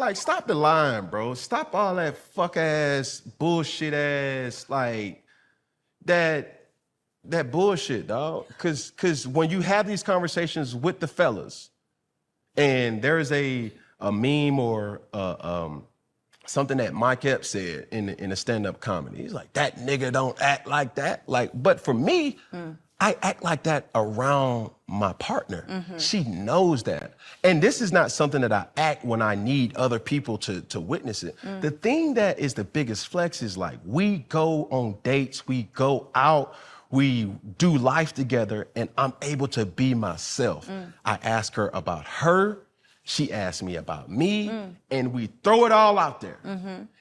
like, stop the lying, bro. Stop all that fuck ass, bullshit ass, like that bullshit, dog. Cause when you have these conversations with the fellas, and there is a meme or something that Mike Epps said in a stand-up comedy. He's like, that nigga don't act like that. Like, but for me, I act like that around my partner. She knows that. And this is not something that I act when I need other people to witness it. The thing that is the biggest flex is like, we go on dates, we go out, we do life together, and I'm able to be myself. I ask her about her, she asked me about me, and we throw it all out there.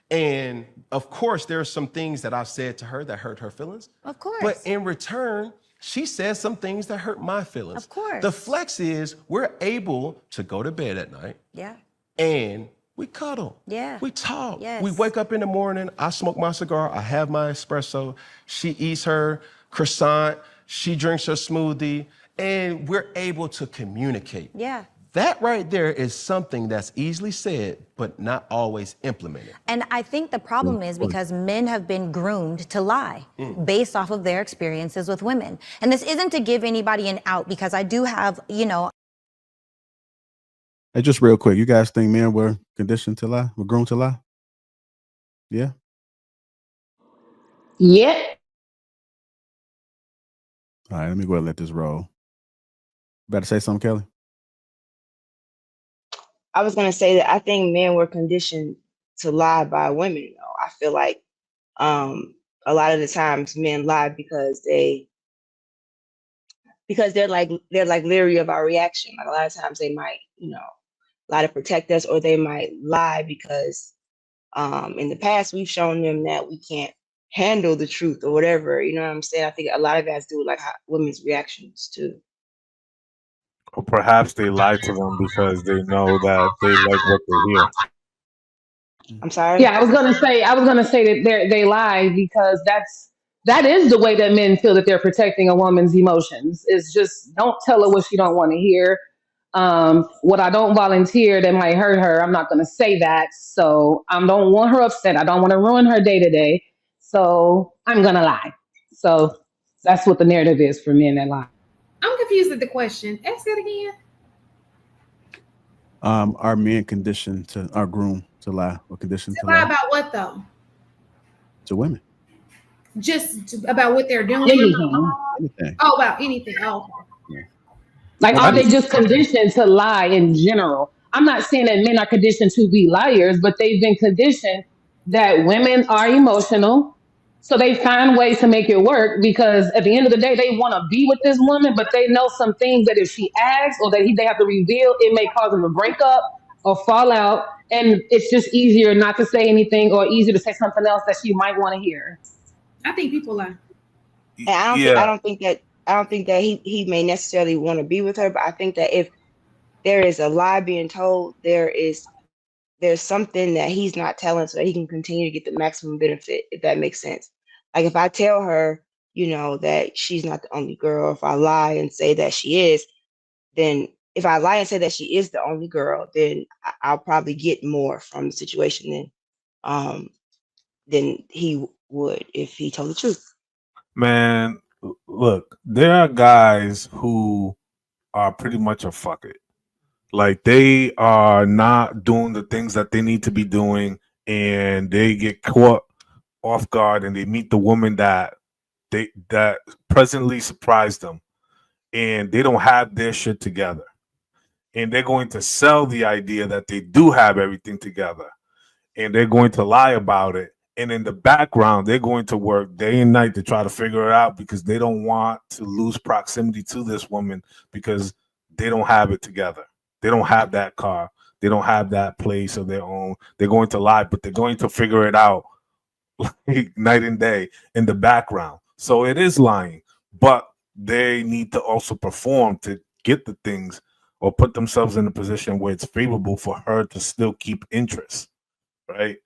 And of course, there are some things that I've said to her that hurt her feelings. Of course. But in return, she says some things that hurt my feelings. Of course. The flex is we're able to go to bed at night. Yeah. And we cuddle. Yeah. We talk. Yes. We wake up in the morning, I smoke my cigar, I have my espresso, she eats her croissant, she drinks her smoothie, and we're able to communicate. Yeah. That right there is something that's easily said, but not always implemented. And I think the problem is because men have been groomed to lie based off of their experiences with women. And this isn't to give anybody an out, because I do have, you know. Hey, just real quick, you guys think men were conditioned to lie? Were groomed to lie? Yeah. Yeah. All right, let me go ahead and let this roll. Better say something, Kelly? I was gonna say that I think men were conditioned to lie by women. I feel like a lot of the times men lie because they're like leery of our reaction. Like a lot of times they might, lie to protect us, or they might lie because in the past we've shown them that we can't handle the truth or whatever. You know what I'm saying? I think a lot of guys do like women's reactions too. Or perhaps they lie to them because they know that they like what they hear. I'm sorry. Yeah, I was gonna say that they lie because that is the way that men feel that they're protecting a woman's emotions. Is just don't tell her what she don't want to hear. What I don't volunteer that might hurt her, I'm not gonna say that. So I don't want her upset. I don't want to ruin her day to day. So I'm gonna lie. So that's what the narrative is for men that lie. I'm confused with the question. Ask it again. Are men conditioned to, are groomed to lie, or conditioned to lie lie? about what though? To women. Just about what they're doing. Anything. Oh, about anything. Oh. Yeah. Like, are they just conditioned to lie in general? I'm not saying that men are conditioned to be liars, but they've been conditioned that women are emotional. So they find ways to make it work, because at the end of the day, they want to be with this woman, but they know some things that if she asks or that they have to reveal, it may cause them to break up or fall out. And it's just easier not to say anything, or easier to say something else that she might want to hear. I think people lie. And I don't think that he may necessarily want to be with her, but I think that if there is a lie being told, there's something that he's not telling so that he can continue to get the maximum benefit, if that makes sense. Like if I tell her, that she's not the only girl, if I lie and say that she is, then if I lie and say that she is the only girl, then I'll probably get more from the situation than he would if he told the truth. Man, look, there are guys who are pretty much a fuck it. Like they are not doing the things that they need to be doing, and they get caught off guard, and they meet the woman that presently surprised them, and they don't have their shit together, and they're going to sell the idea that they do have everything together, and they're going to lie about it. And in the background, they're going to work day and night to try to figure it out, because they don't want to lose proximity to this woman because they don't have it together. They don't have that car. They don't have that place of their own. They're going to lie, but they're going to figure it out like night and day in the background. So it is lying, but they need to also perform to get the things, or put themselves in a position where it's favorable for her to still keep interest, right?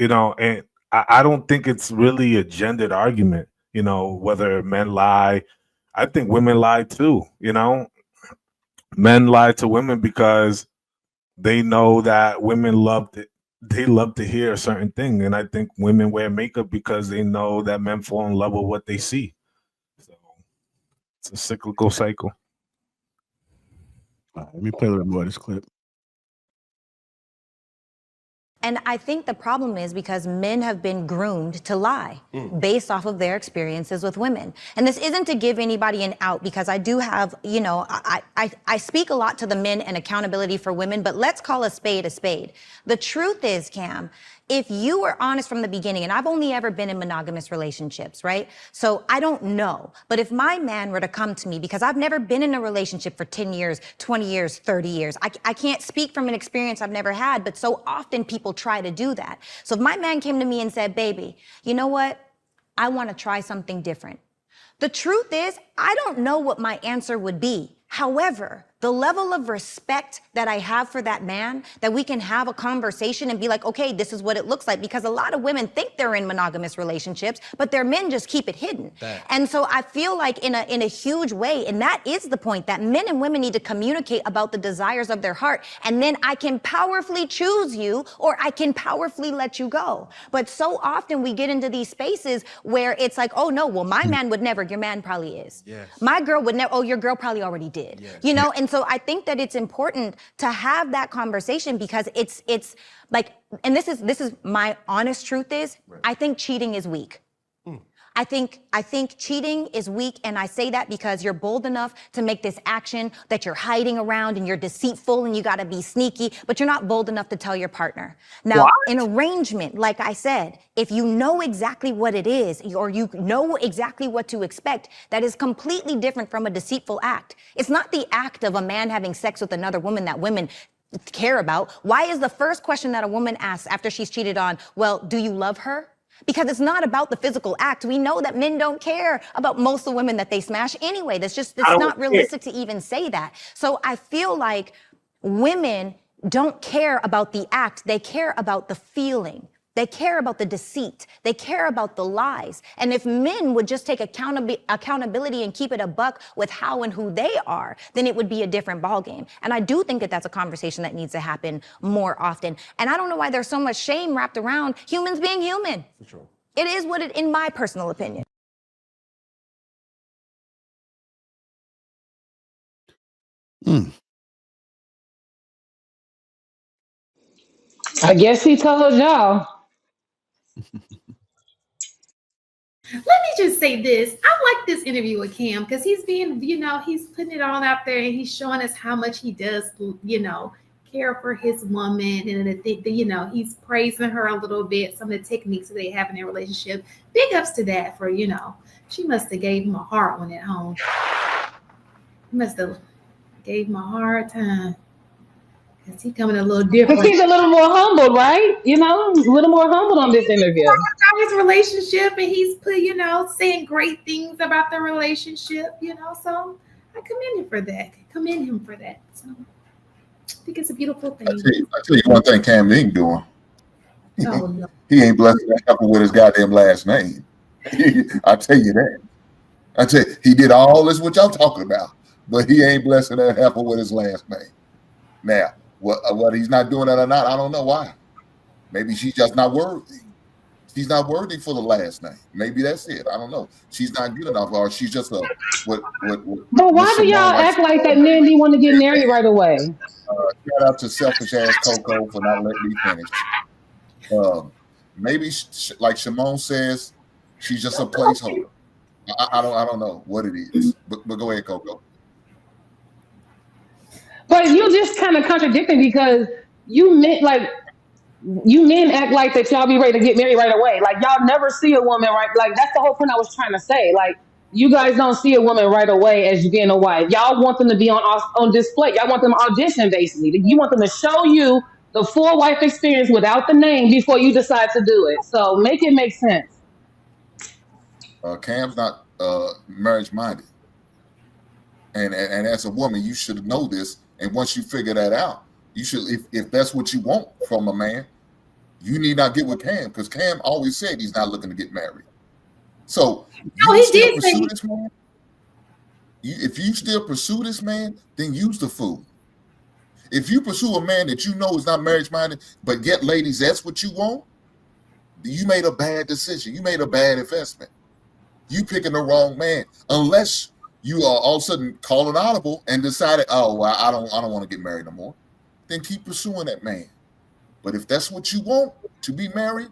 And I don't think it's really a gendered argument, whether men lie. I think women lie too, Men lie to women because they know that women love it. They love to hear a certain thing, and I think women wear makeup because they know that men fall in love with what they see. So it's a cyclical cycle. All right, let me play a little more of this clip. And I think the problem is because men have been groomed to lie based off of their experiences with women. And this isn't to give anybody an out, because I do have, you know, I speak a lot to the men and accountability for women, but let's call a spade a spade. The truth is, Cam, if you were honest from the beginning, and I've only ever been in monogamous relationships, right? So I don't know. But if my man were to come to me, because I've never been in a relationship for 10 years, 20 years, 30 years, I can't speak from an experience I've never had, but so often people try to do that. So if my man came to me and said, baby, you know what? I want to try something different. The truth is, I don't know what my answer would be. However, the level of respect that I have for that man, that we can have a conversation and be like, okay, this is what it looks like. Because a lot of women think they're in monogamous relationships, but their men just keep it hidden. And so I feel like in a huge way, and that is the point, that men and women need to communicate about the desires of their heart. And then I can powerfully choose you, or I can powerfully let you go. But so often we get into these spaces where it's like, oh no, well, my man would never, your man probably is. Yes. My girl would never, oh, your girl probably already did. Yes. You know, and so I think that it's important to have that conversation, because it's like, and this is my honest truth is, I think cheating is weak. I think cheating is weak, and I say that because you're bold enough to make this action that you're hiding around, and you're deceitful, and you got to be sneaky, but you're not bold enough to tell your partner. Now, an arrangement, like I said, if you know exactly what it is, or you know exactly what to expect, that is completely different from a deceitful act. It's not the act of a man having sex with another woman that women care about. Why is the first question that a woman asks after she's cheated on, well, do you love her? Because it's not about the physical act. We know that men don't care about most of the women that they smash anyway. It's not realistic to even say that. So I feel like women don't care about the act. They care about the feeling. They care about the deceit. They care about the lies. And if men would just take accountability and keep it a buck with how and who they are, then it would be a different ballgame. And I do think that that's a conversation that needs to happen more often. And I don't know why there's so much shame wrapped around humans being human. For sure. It is what it, in my personal opinion. I guess he told y'all. Let me just say this. I like this interview with Cam because he's being, you know, he's putting it all out there, and he's showing us how much he does, you know, care for his woman. And I think that, you know, he's praising her a little bit, some of the techniques that they have in their relationship. Big ups to that for, you know, she must have gave him a hard one at home. He must have gave him a hard time. Because he's coming a little different. Because he's a little more humble, right? You know, a little more humble on this interview. About his relationship, and he's put, you know, saying great things about the relationship, you know. So I commend him for that. So I think it's a beautiful thing. I tell you one thing Cam ain't doing. Oh, no. He ain't blessing that couple with his goddamn last name. I tell you that. I tell you, he did all this what y'all talking about, but he ain't blessing that heifer with his last name. Now, what he's not doing that or not, I don't know why. Maybe she's just not worthy. She's not worthy for the last name. Maybe that's it. I don't know. She's not good enough, or she's just a what. But why do y'all act like that men didn't want to get married right away? Shout out to selfish ass Coco for not letting me finish. Maybe like Shimon says, she's just a placeholder. I don't know what it is. But go ahead, Coco. But you just kind of contradicting, because you men act like that y'all be ready to get married right away. Like y'all never see a woman right. Like that's the whole point I was trying to say. Like you guys don't see a woman right away as you being a wife. Y'all want them to be on display. Y'all want them to audition basically. You want them to show you the full wife experience without the name before you decide to do it. So make it make sense. Cam's not marriage minded, and as a woman, you should know this. And once you figure that out, you should, if that's what you want from a man, you need not get with Cam, because Cam always said he's not looking to get married. So he did pursue this man. If you still pursue this man, then use the fool. If you pursue a man that you know is not marriage minded, but yet, ladies, that's what you want, you made a bad decision. You made a bad investment. You picking the wrong man. Unless you are all of a sudden calling audible and decided, oh, well, I don't want to get married no more. Then keep pursuing that man. But if that's what you want, to be married,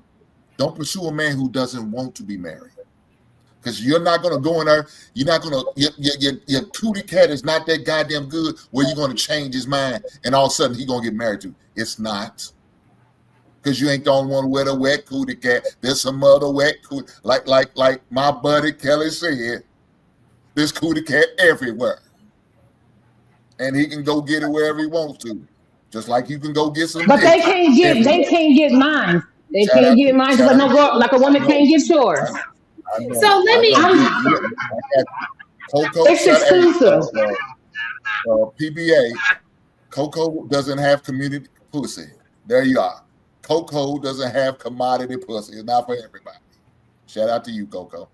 don't pursue a man who doesn't want to be married. Because you're not going to go in there. You're not going to, your cootie cat is not that goddamn good where you're going to change his mind and all of a sudden he's going to get married to. It's not. Because you ain't the only one with a wet cootie cat. There's some other wet cootie. Like my buddy Kelly said, there's cootie cat everywhere. And he can go get it wherever he wants to. Just like you can go get some. But they can't get mine. They can't get mine just like a woman can't get yours. So let me. Coco, it's exclusive. PBA. Coco doesn't have community pussy. There you are. Coco doesn't have commodity pussy. It's not for everybody. Shout out to you, Coco.